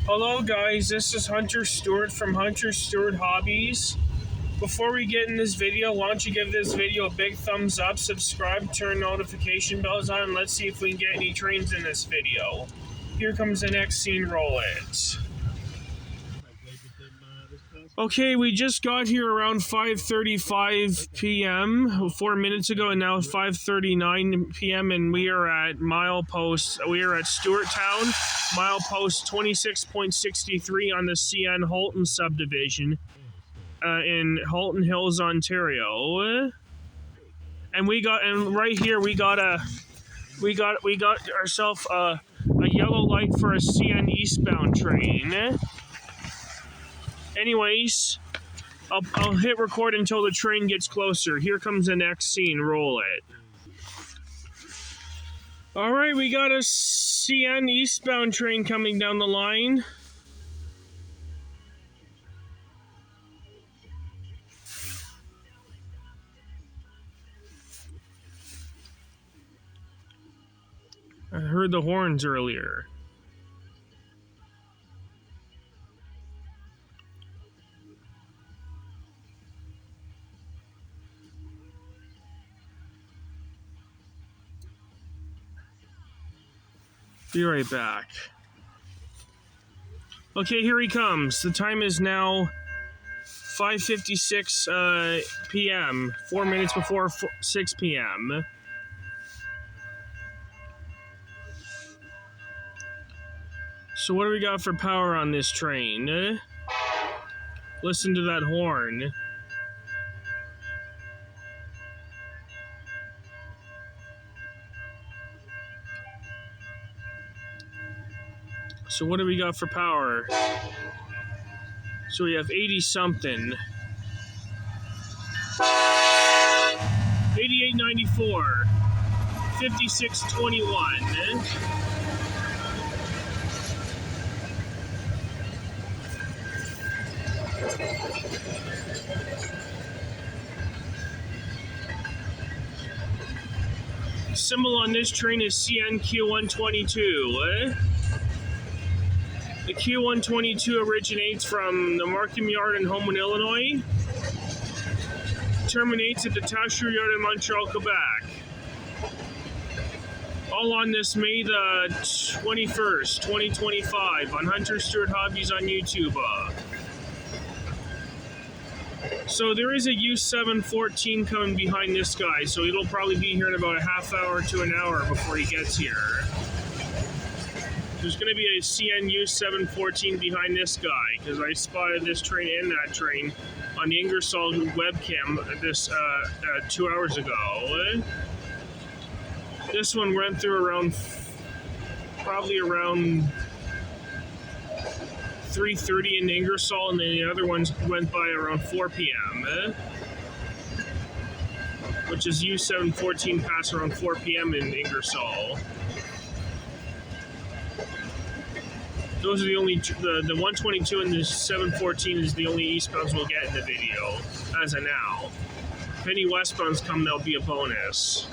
Hello guys, this is Hunter Stewart from Hunter Stewart Hobbies. Before we get in this video, why don't you give this video a big thumbs up, subscribe, turn notification bells on, and let's see if we can get any trains in this video. Here comes the next scene, roll it. Okay, we just got here around 5:35 p.m. 4 minutes ago, and now it's 5:39 p.m. and we are at Milepost. We are at Stewarttown, Milepost 26.63 on the CN Halton Subdivision in Halton Hills, Ontario. And right here we got ourselves a yellow light for a CN eastbound train. Anyways, I'll hit record until the train gets closer. Here comes the next scene. Roll it. Alright, we got a CN eastbound train coming down the line. I heard the horns earlier. Be right back. Okay, here he comes. The time is now 5:56 p.m., 4 minutes before 6 p.m. So what do we got for power on this train? Listen to that horn. So what do we got for power? So we have 80 something. 88.94. 56.21. Symbol on this train is CN Q122. The Q122 originates from the Markham Yard in Homewood, Illinois. Terminates at the Tasher Yard in Montreal, Quebec. All on this May the 21st, 2025 on Hunter Stewart Hobbies on YouTube. So there is a U714 coming behind this guy, so it'll probably be here in about a half hour to an hour before he gets here. There's going to be a CN U714 behind this guy, because I spotted this train and that train on the Ingersoll webcam this 2 hours ago. This one went through probably around 3:30 in Ingersoll, and then the other ones went by around 4 p.m. Which is U714 passed around 4 p.m. in Ingersoll. Those are the only, the 122 and the 714 is the only eastbounds we'll get in the video, as of now. If any westbounds come, there'll be a bonus.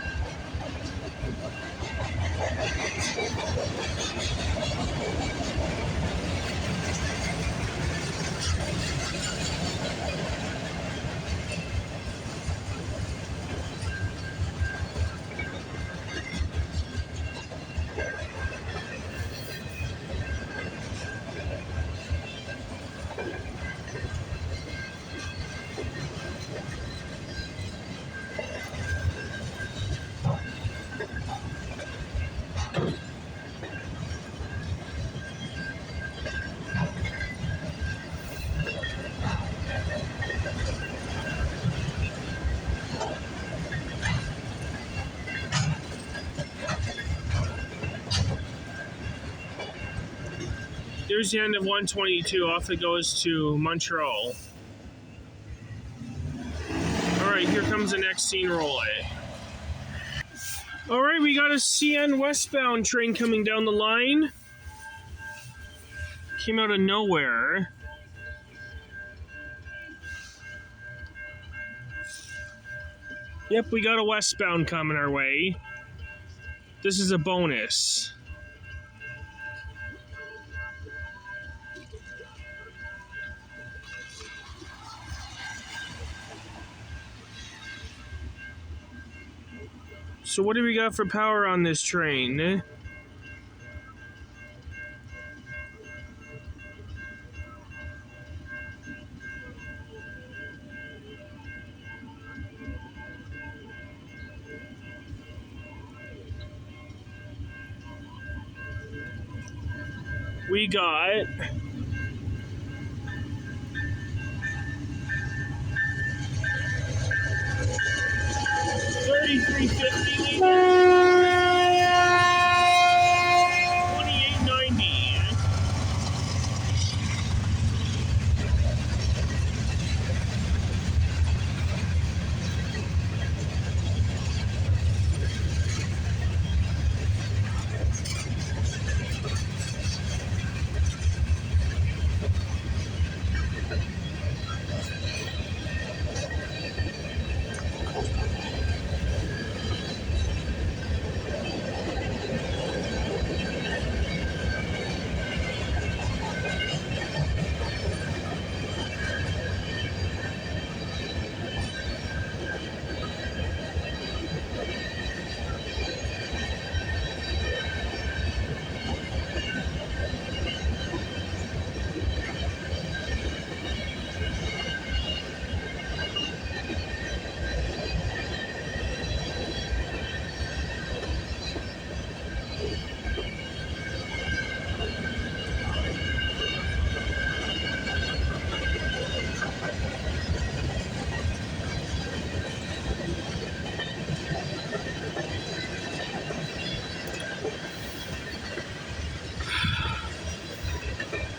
There's the end of 122. Off it goes to Montreal. Alright, here comes the next scene. Roll it. Alright, we got a CN westbound train coming down the line. Came out of nowhere. Yep, we got a westbound coming our way. This is a bonus. So what do we got for power on this train? We got 3350 liters, 2890.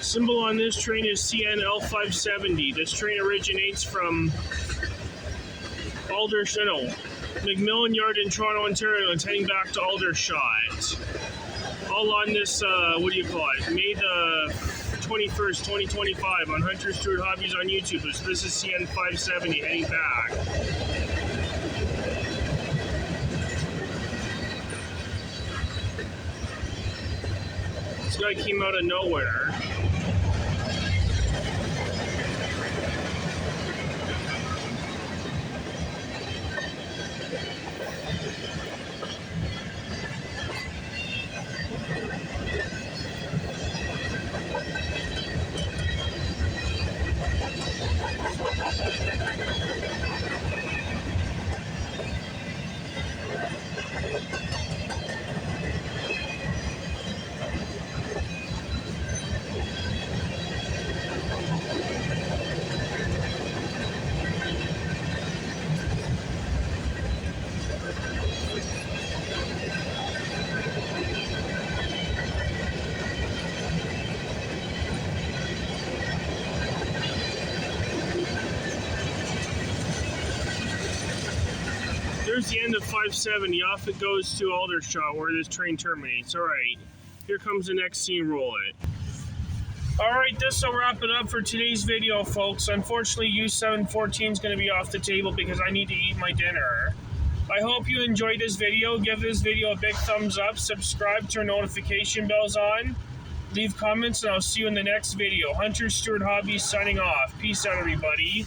Symbol on this train is CN L570. This train originates from McMillan Yard in Toronto, Ontario. It's heading back to Aldershot. All on this, May the 21st, 2025 on Hunter Stewart Hobbies on YouTube. So this is CN 570 heading back. This guy came out of nowhere. There's the end of 570. Off it goes to Aldershot, where this train terminates. All right, here comes the next scene. Roll it. All right, this will wrap it up for today's video, folks. Unfortunately, U714 is going to be off the table because I need to eat my dinner. I hope you enjoyed this video. Give this video a big thumbs up. Subscribe, turn notification bells on. Leave comments, and I'll see you in the next video. Hunter Stewart Hobbies signing off. Peace out, everybody.